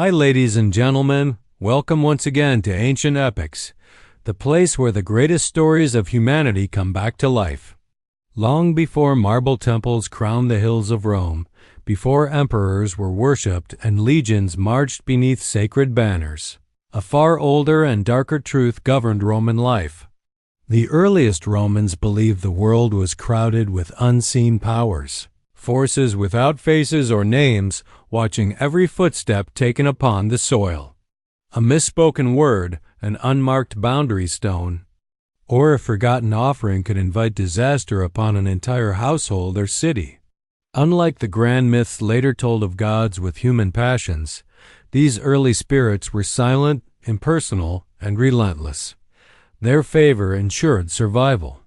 Hi, ladies and gentlemen. Welcome once again to Ancient Epics, the place where the greatest stories of humanity come back to life. Long before marble temples crowned the hills of Rome, before emperors were worshipped and legions marched beneath sacred banners, a far older and darker truth governed Roman life. The earliest Romans believed the world was crowded with unseen powers, forces without faces or names, watching every footstep taken upon the soil. A misspoken word, an unmarked boundary stone, or a forgotten offering could invite disaster upon an entire household or city. Unlike the grand myths later told of gods with human passions, these early spirits were silent, impersonal, and relentless. Their favor ensured survival.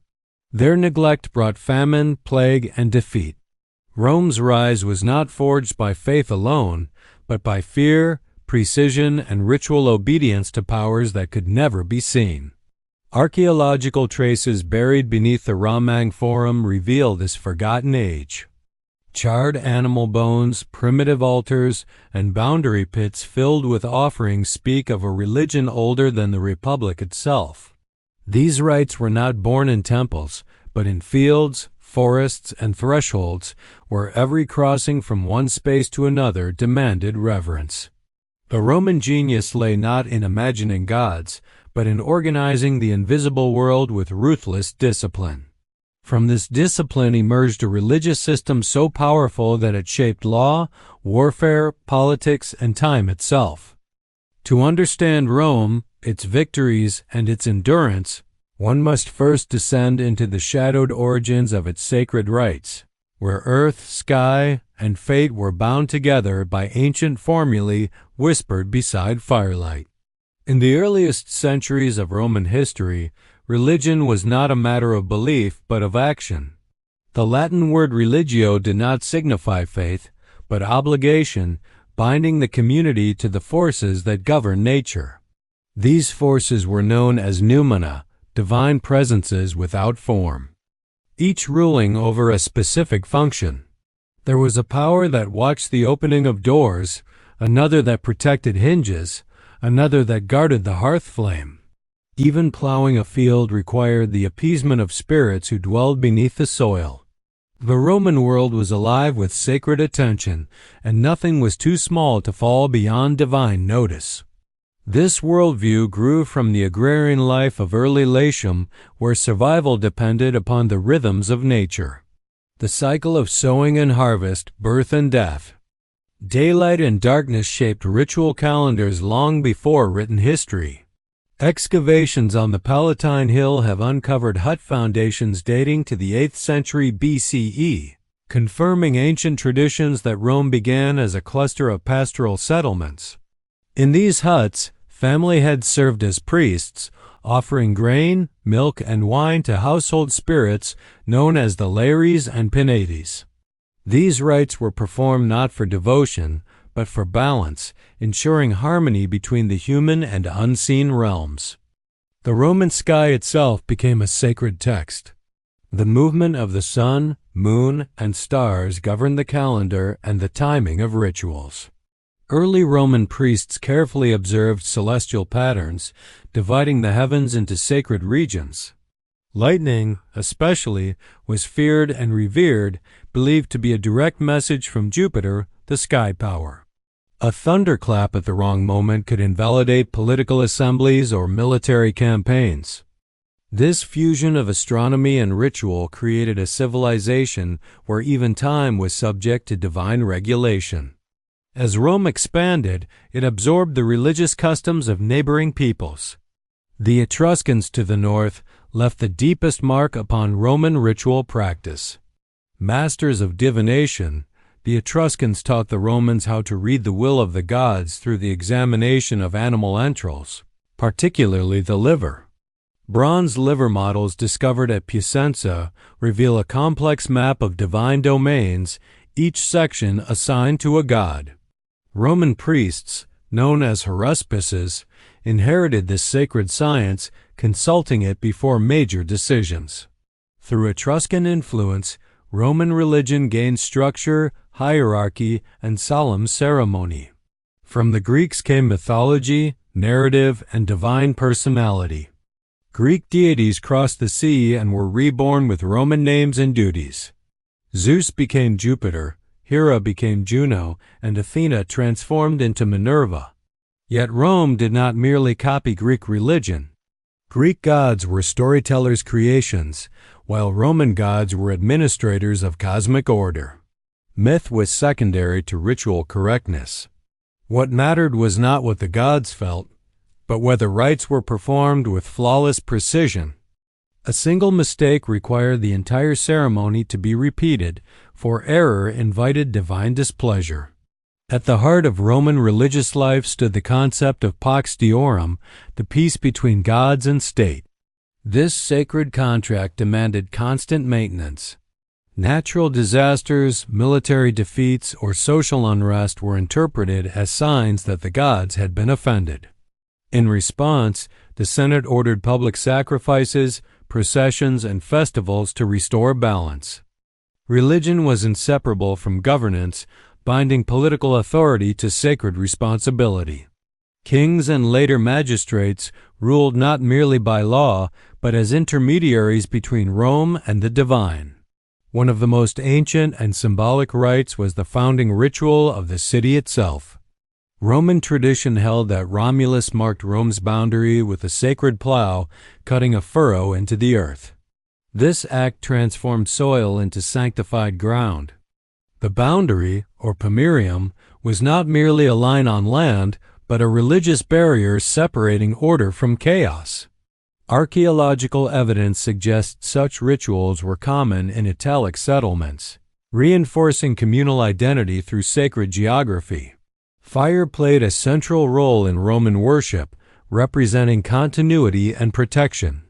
Their neglect brought famine, plague, and defeat. Rome's rise was not forged by faith alone, but by fear, precision, and ritual obedience to powers that could never be seen. Archaeological traces buried beneath the Ramang Forum reveal this forgotten age. Charred animal bones, primitive altars, and boundary pits filled with offerings speak of a religion older than the Republic itself. These rites were not born in temples, but in fields, forests, and thresholds, where every crossing from one space to another demanded reverence. The Roman genius lay not in imagining gods, but in organizing the invisible world with ruthless discipline. From this discipline emerged a religious system so powerful that it shaped law, warfare, politics, and time itself. To understand Rome, its victories, and its endurance, one must first descend into the shadowed origins of its sacred rites, where earth, sky, and fate were bound together by ancient formulae whispered beside firelight. In the earliest centuries of Roman history, religion was not a matter of belief but of action. The Latin word religio did not signify faith, but obligation, binding the community to the forces that govern nature. These forces were known as noumena, divine presences without form, each ruling over a specific function. There was a power that watched the opening of doors, another that protected hinges, another that guarded the hearth flame. Even plowing a field required the appeasement of spirits who dwelled beneath the soil. The Roman world was alive with sacred attention, and nothing was too small to fall beyond divine notice. This worldview grew from the agrarian life of early Latium, where survival depended upon the rhythms of nature. The cycle of sowing and harvest, birth and death. Daylight and darkness shaped ritual calendars long before written history. Excavations on the Palatine Hill have uncovered hut foundations dating to the 8th century BCE, confirming ancient traditions that Rome began as a cluster of pastoral settlements. In these huts, family heads served as priests, offering grain, milk, and wine to household spirits known as the Lares and Penates. These rites were performed not for devotion, but for balance, ensuring harmony between the human and unseen realms. The Roman sky itself became a sacred text. The movement of the sun, moon, and stars governed the calendar and the timing of rituals. Early Roman priests carefully observed celestial patterns, dividing the heavens into sacred regions. Lightning, especially, was feared and revered, believed to be a direct message from Jupiter, the sky power. A thunderclap at the wrong moment could invalidate political assemblies or military campaigns. This fusion of astronomy and ritual created a civilization where even time was subject to divine regulation. As Rome expanded, it absorbed the religious customs of neighboring peoples. The Etruscans to the north left the deepest mark upon Roman ritual practice. Masters of divination, the Etruscans taught the Romans how to read the will of the gods through the examination of animal entrails, particularly the liver. Bronze liver models discovered at Piacenza reveal a complex map of divine domains, each section assigned to a god. Roman priests, known as haruspices, inherited this sacred science, consulting it before major decisions. Through Etruscan influence, Roman religion gained structure, hierarchy, and solemn ceremony. From the Greeks came mythology, narrative, and divine personality. Greek deities crossed the sea and were reborn with Roman names and duties. Zeus became Jupiter, Hera became Juno, and Athena transformed into Minerva. Yet Rome did not merely copy Greek religion. Greek gods were storytellers' creations, while Roman gods were administrators of cosmic order. Myth was secondary to ritual correctness. What mattered was not what the gods felt, but whether rites were performed with flawless precision. A single mistake required the entire ceremony to be repeated, for error invited divine displeasure. At the heart of Roman religious life stood the concept of pax deorum, the peace between gods and state. This sacred contract demanded constant maintenance. Natural disasters, military defeats, or social unrest were interpreted as signs that the gods had been offended. In response, the Senate ordered public sacrifices, processions, and festivals to restore balance. Religion was inseparable from governance, binding political authority to sacred responsibility. Kings and later magistrates ruled not merely by law, but as intermediaries between Rome and the divine. One of the most ancient and symbolic rites was the founding ritual of the city itself. Roman tradition held that Romulus marked Rome's boundary with a sacred plow, cutting a furrow into the earth. This act transformed soil into sanctified ground. The boundary, or pomerium, was not merely a line on land, but a religious barrier separating order from chaos. Archaeological evidence suggests such rituals were common in Italic settlements, reinforcing communal identity through sacred geography. Fire played a central role in Roman worship, representing continuity and protection.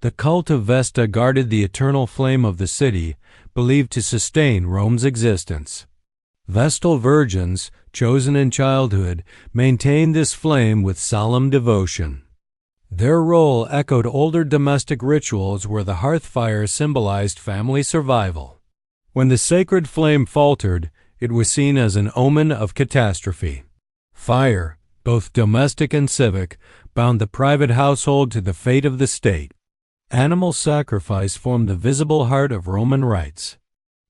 The cult of Vesta guarded the eternal flame of the city, believed to sustain Rome's existence. Vestal virgins, chosen in childhood, maintained this flame with solemn devotion. Their role echoed older domestic rituals where the hearth fire symbolized family survival. When the sacred flame faltered, it was seen as an omen of catastrophe. Fire, both domestic and civic, bound the private household to the fate of the state. Animal sacrifice formed the visible heart of Roman rites.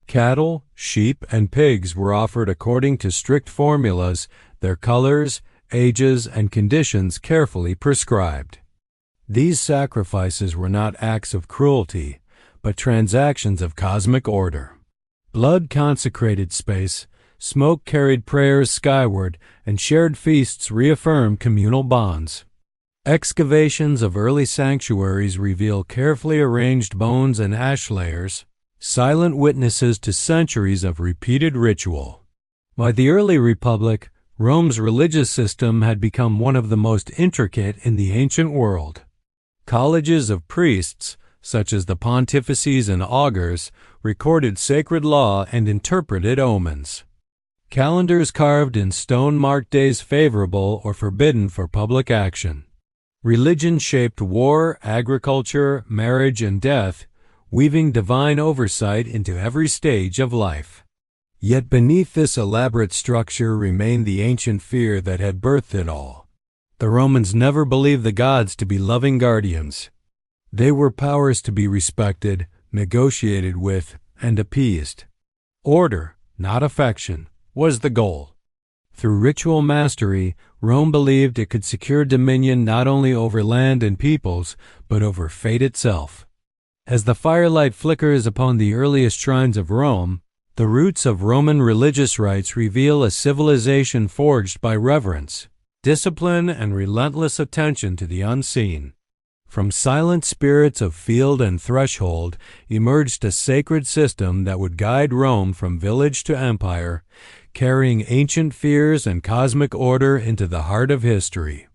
Cattle, sheep, and pigs were offered according to strict formulas, their colors, ages, and conditions carefully prescribed. These sacrifices were not acts of cruelty, but transactions of cosmic order. Blood consecrated space, smoke carried prayers skyward, and shared feasts reaffirmed communal bonds. Excavations of early sanctuaries reveal carefully arranged bones and ash layers, silent witnesses to centuries of repeated ritual. By the early Republic, Rome's religious system had become one of the most intricate in the ancient world. Colleges of priests, such as the pontifices and augurs, recorded sacred law and interpreted omens. Calendars carved in stone marked days favorable or forbidden for public action. Religion shaped war, agriculture, marriage, and death, weaving divine oversight into every stage of life. Yet beneath this elaborate structure remained the ancient fear that had birthed it all. The Romans never believed the gods to be loving guardians. They were powers to be respected, negotiated with, and appeased. Order, not affection, was the goal. Through ritual mastery, Rome believed it could secure dominion not only over land and peoples, but over fate itself. As the firelight flickers upon the earliest shrines of Rome, the roots of Roman religious rites reveal a civilization forged by reverence, discipline, and relentless attention to the unseen. From silent spirits of field and threshold emerged a sacred system that would guide Rome from village to empire, carrying ancient fears and cosmic order into the heart of history.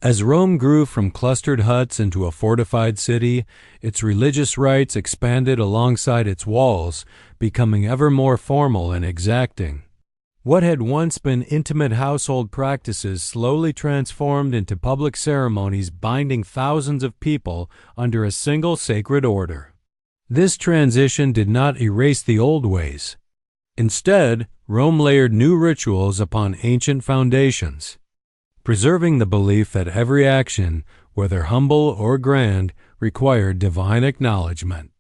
As Rome grew from clustered huts into a fortified city, its religious rites expanded alongside its walls, becoming ever more formal and exacting. What had once been intimate household practices slowly transformed into public ceremonies binding thousands of people under a single sacred order. This transition did not erase the old ways. Instead, Rome layered new rituals upon ancient foundations, preserving the belief that every action, whether humble or grand, required divine acknowledgement.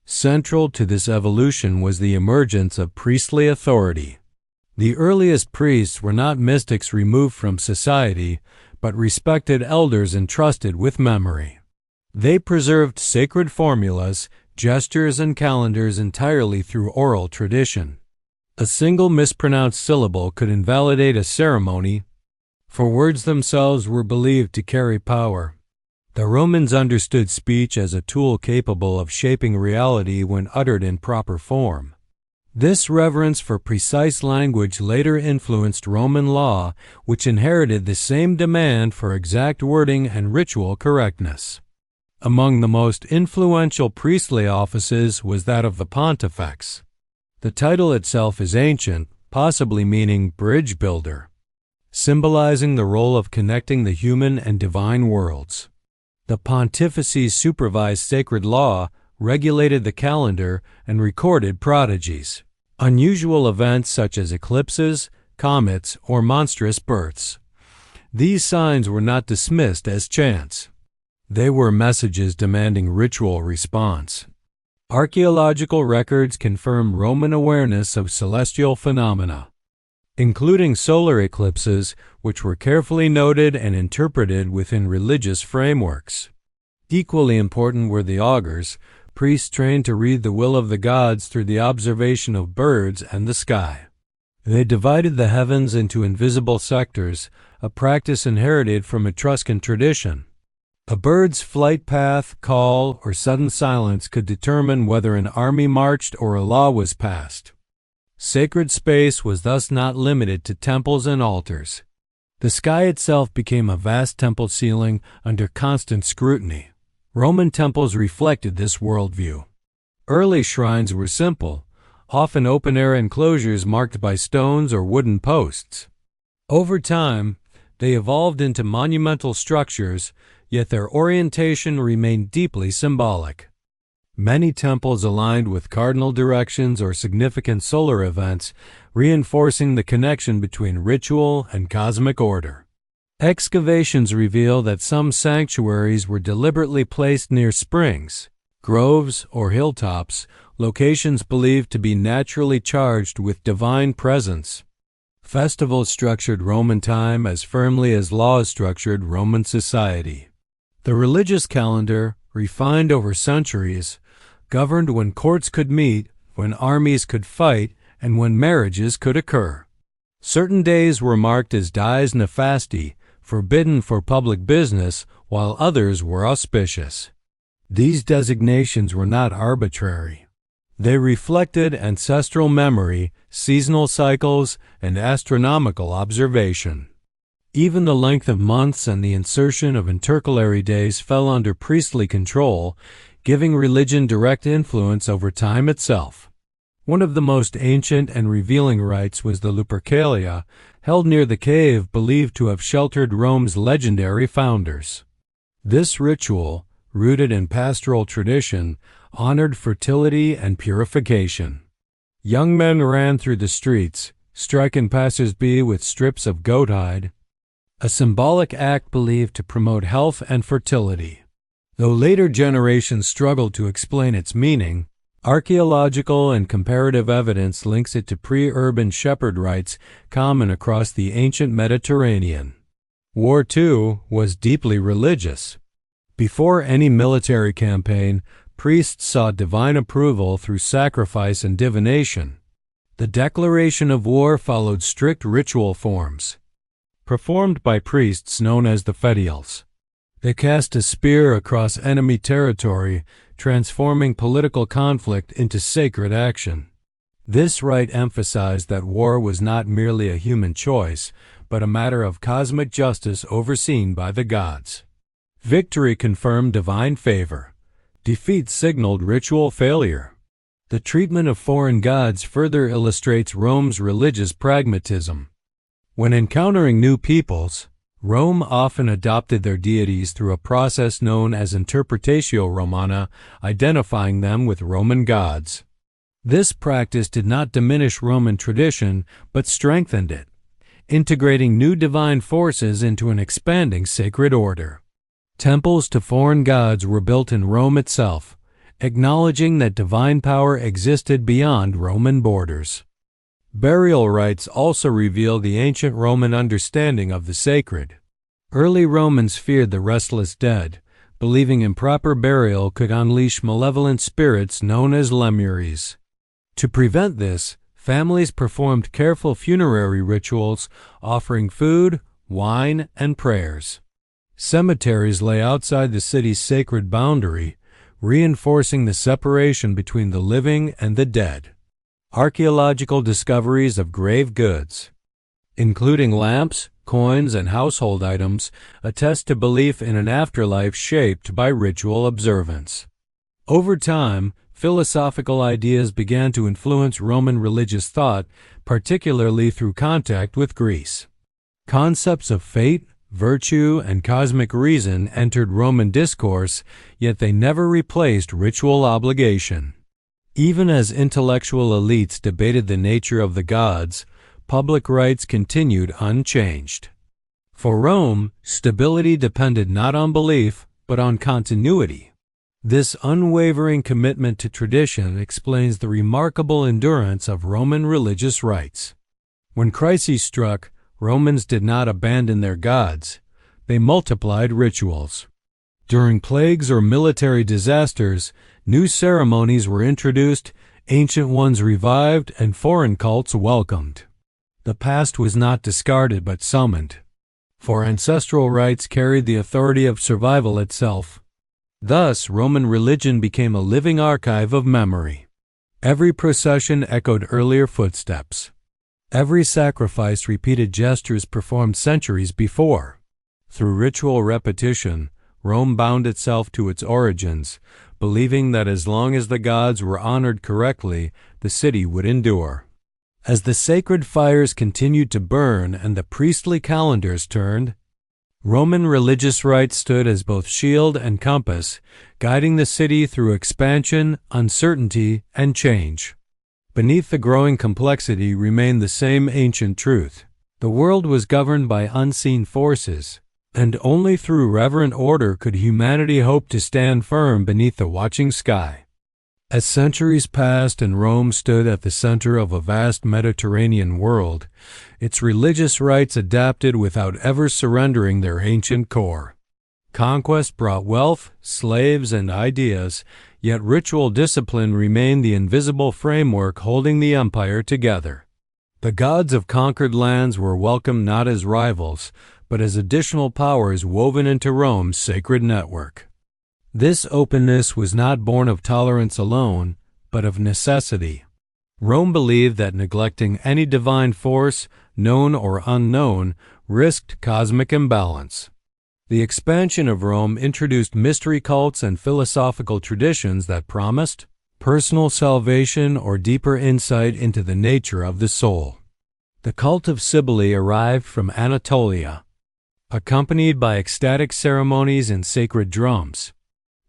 Central to this evolution was the emergence of priestly authority. The earliest priests were not mystics removed from society, but respected elders entrusted with memory. They preserved sacred formulas, gestures, and calendars entirely through oral tradition. A single mispronounced syllable could invalidate a ceremony, for words themselves were believed to carry power. The Romans understood speech as a tool capable of shaping reality when uttered in proper form. This reverence for precise language later influenced Roman law, which inherited the same demand for exact wording and ritual correctness. Among the most influential priestly offices was that of the pontifex. The title itself is ancient, possibly meaning bridge builder, symbolizing the role of connecting the human and divine worlds. The pontifices supervised sacred law, regulated the calendar, and recorded prodigies, unusual events such as eclipses, comets, or monstrous births. These signs were not dismissed as chance. They were messages demanding ritual response. Archaeological records confirm Roman awareness of celestial phenomena, including solar eclipses, which were carefully noted and interpreted within religious frameworks. Equally important were the augurs, priests trained to read the will of the gods through the observation of birds and the sky. They divided the heavens into invisible sectors, a practice inherited from Etruscan tradition. A bird's flight path, call, or sudden silence could determine whether an army marched or a law was passed. Sacred space was thus not limited to temples and altars. The sky itself became a vast temple ceiling under constant scrutiny. Roman temples reflected this worldview. Early shrines were simple, often open-air enclosures marked by stones or wooden posts. Over time, they evolved into monumental structures, yet their orientation remained deeply symbolic. Many temples aligned with cardinal directions or significant solar events, reinforcing the connection between ritual and cosmic order. Excavations reveal that some sanctuaries were deliberately placed near springs, groves, or hilltops, locations believed to be naturally charged with divine presence. Festivals structured Roman time as firmly as laws structured Roman society. The religious calendar, refined over centuries, governed when courts could meet, when armies could fight, and when marriages could occur. Certain days were marked as dies nefasti, forbidden for public business, while others were auspicious. These designations were not arbitrary. They reflected ancestral memory, seasonal cycles, and astronomical observation. Even the length of months and the insertion of intercalary days fell under priestly control, giving religion direct influence over time itself. One of the most ancient and revealing rites was the Lupercalia, held near the cave believed to have sheltered Rome's legendary founders. This ritual, rooted in pastoral tradition, honored fertility and purification. Young men ran through the streets, striking passers-by with strips of goat hide, a symbolic act believed to promote health and fertility. Though later generations struggled to explain its meaning, archaeological and comparative evidence links it to pre-urban shepherd rites common across the ancient Mediterranean. War, too, was deeply religious. Before any military campaign, priests sought divine approval through sacrifice and divination. The declaration of war followed strict ritual forms, performed by priests known as the fetials. They cast a spear across enemy territory, transforming political conflict into sacred action. This rite emphasized that war was not merely a human choice, but a matter of cosmic justice overseen by the gods. Victory confirmed divine favor. Defeat signaled ritual failure. The treatment of foreign gods further illustrates Rome's religious pragmatism. When encountering new peoples, Rome often adopted their deities through a process known as interpretatio Romana, identifying them with Roman gods. This practice did not diminish Roman tradition, but strengthened it, integrating new divine forces into an expanding sacred order. Temples to foreign gods were built in Rome itself, acknowledging that divine power existed beyond Roman borders. Burial rites also reveal the ancient Roman understanding of the sacred. Early Romans feared the restless dead, believing improper burial could unleash malevolent spirits known as lemures. To prevent this, families performed careful funerary rituals, offering food, wine, and prayers. Cemeteries lay outside the city's sacred boundary, reinforcing the separation between the living and the dead. Archaeological discoveries of grave goods, including lamps, coins, and household items, attest to belief in an afterlife shaped by ritual observance. Over time, philosophical ideas began to influence Roman religious thought, particularly through contact with Greece. Concepts of fate, virtue, and cosmic reason entered Roman discourse, yet they never replaced ritual obligation. Even as intellectual elites debated the nature of the gods, public rites continued unchanged. For Rome, stability depended not on belief, but on continuity. This unwavering commitment to tradition explains the remarkable endurance of Roman religious rites. When crises struck, Romans did not abandon their gods. They multiplied rituals. During plagues or military disasters, new ceremonies were introduced, ancient ones revived, and foreign cults welcomed. The past was not discarded but summoned, for ancestral rites carried the authority of survival itself. Thus, Roman religion became a living archive of memory. Every procession echoed earlier footsteps. Every sacrifice repeated gestures performed centuries before. Through ritual repetition, Rome bound itself to its origins, believing that as long as the gods were honored correctly, the city would endure. As the sacred fires continued to burn and the priestly calendars turned, Roman religious rites stood as both shield and compass, guiding the city through expansion, uncertainty, and change. Beneath the growing complexity remained the same ancient truth. The world was governed by unseen forces, and only through reverent order could humanity hope to stand firm beneath the watching sky. As centuries passed and Rome stood at the center of a vast Mediterranean world, its religious rites adapted without ever surrendering their ancient core. Conquest brought wealth, slaves, and ideas, yet ritual discipline remained the invisible framework holding the empire together. The gods of conquered lands were welcomed not as rivals, but as additional powers woven into Rome's sacred network. This openness was not born of tolerance alone, but of necessity. Rome believed that neglecting any divine force, known or unknown, risked cosmic imbalance. The expansion of Rome introduced mystery cults and philosophical traditions that promised personal salvation or deeper insight into the nature of the soul. The cult of Cybele arrived from Anatolia, accompanied by ecstatic ceremonies and sacred drums.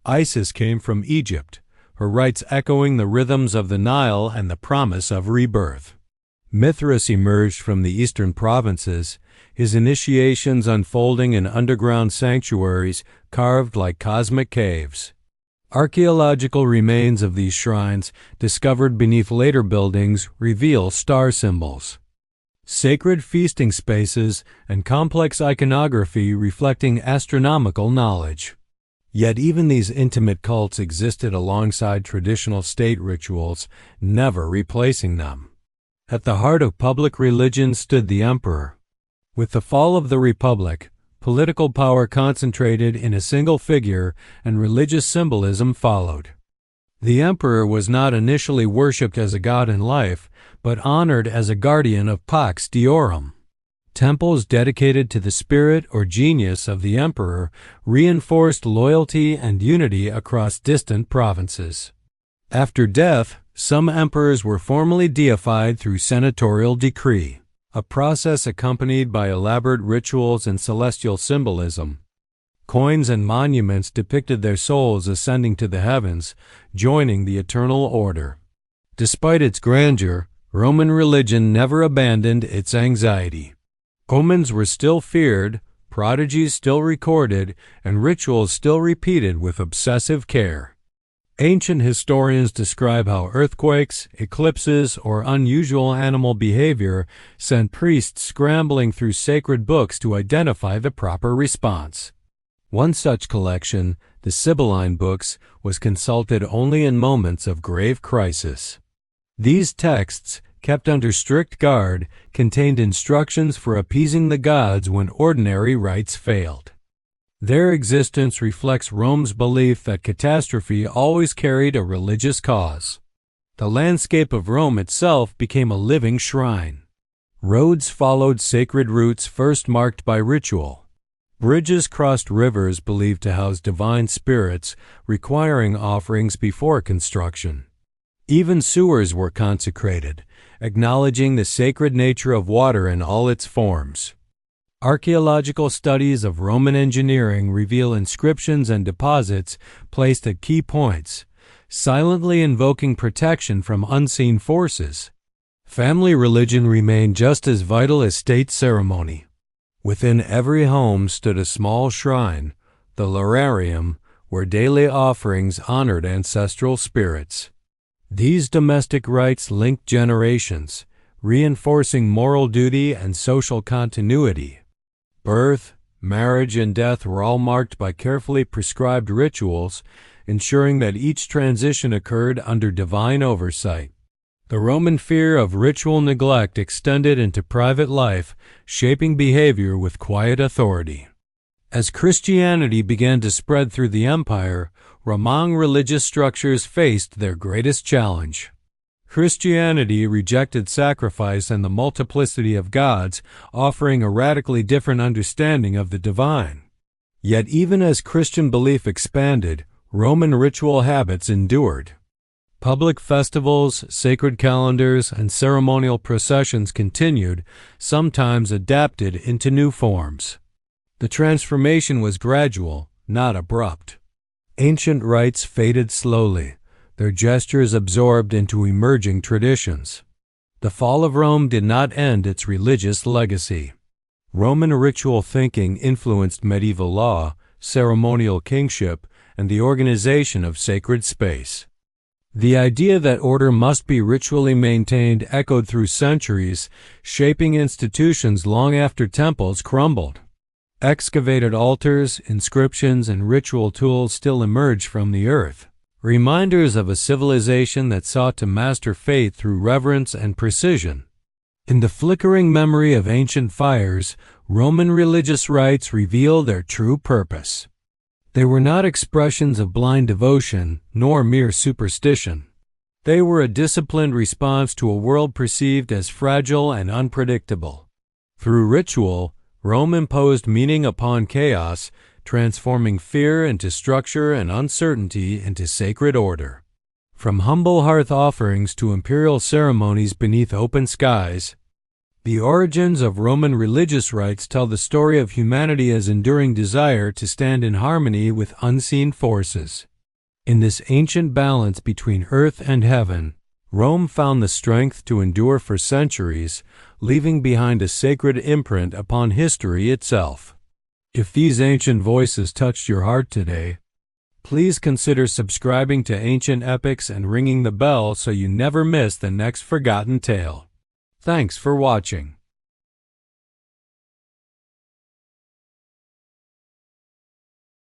Isis came from Egypt, her rites echoing the rhythms of the Nile and the promise of rebirth. Mithras emerged from the eastern provinces, his initiations unfolding in underground sanctuaries carved like cosmic caves. Archaeological remains of these shrines, discovered beneath later buildings, reveal star symbols, sacred feasting spaces, and complex iconography reflecting astronomical knowledge. Yet even these intimate cults existed alongside traditional state rituals, never replacing them. At the heart of public religion stood the emperor. With the fall of the Republic, political power concentrated in a single figure and religious symbolism followed. The emperor was not initially worshipped as a god in life, but honored as a guardian of pax deorum. Temples dedicated to the spirit or genius of the emperor reinforced loyalty and unity across distant provinces. After death, some emperors were formally deified through senatorial decree, a process accompanied by elaborate rituals and celestial symbolism. Coins and monuments depicted their souls ascending to the heavens, joining the eternal order. Despite its grandeur, Roman religion never abandoned its anxiety. Omens were still feared, prodigies still recorded, and rituals still repeated with obsessive care. Ancient historians describe how earthquakes, eclipses, or unusual animal behavior sent priests scrambling through sacred books to identify the proper response. One such collection, the Sibylline books, was consulted only in moments of grave crisis. These texts, kept under strict guard, contained instructions for appeasing the gods when ordinary rites failed. Their existence reflects Rome's belief that catastrophe always carried a religious cause. The landscape of Rome itself became a living shrine. Roads followed sacred routes first marked by ritual. Bridges crossed rivers believed to house divine spirits, requiring offerings before construction. Even sewers were consecrated, acknowledging the sacred nature of water in all its forms. Archaeological studies of Roman engineering reveal inscriptions and deposits placed at key points, silently invoking protection from unseen forces. Family religion remained just as vital as state ceremony. Within every home stood a small shrine, the lararium, where daily offerings honored ancestral spirits. These domestic rites linked generations, reinforcing moral duty and social continuity. Birth, marriage, and death were all marked by carefully prescribed rituals, ensuring that each transition occurred under divine oversight. The Roman fear of ritual neglect extended into private life, shaping behavior with quiet authority. As Christianity began to spread through the empire, Roman religious structures faced their greatest challenge. Christianity rejected sacrifice and the multiplicity of gods, offering a radically different understanding of the divine. Yet even as Christian belief expanded, Roman ritual habits endured. Public festivals, sacred calendars, and ceremonial processions continued, sometimes adapted into new forms. The transformation was gradual, not abrupt. Ancient rites faded slowly, their gestures absorbed into emerging traditions. The fall of Rome did not end its religious legacy. Roman ritual thinking influenced medieval law, ceremonial kingship, and the organization of sacred space. The idea that order must be ritually maintained echoed through centuries, shaping institutions long after temples crumbled. Excavated altars, inscriptions, and ritual tools still emerge from the earth, reminders of a civilization that sought to master faith through reverence and precision. In the flickering memory of ancient fires, Roman religious rites reveal their true purpose. They were not expressions of blind devotion, nor mere superstition. They were a disciplined response to a world perceived as fragile and unpredictable. Through ritual, Rome imposed meaning upon chaos, transforming fear into structure and uncertainty into sacred order. From humble hearth offerings to imperial ceremonies beneath open skies, the origins of Roman religious rites tell the story of humanity's enduring desire to stand in harmony with unseen forces. In this ancient balance between earth and heaven, Rome found the strength to endure for centuries, leaving behind a sacred imprint upon history itself. If these ancient voices touched your heart today, please consider subscribing to Ancient Epics and ringing the bell so you never miss the next forgotten tale. Thanks for watching.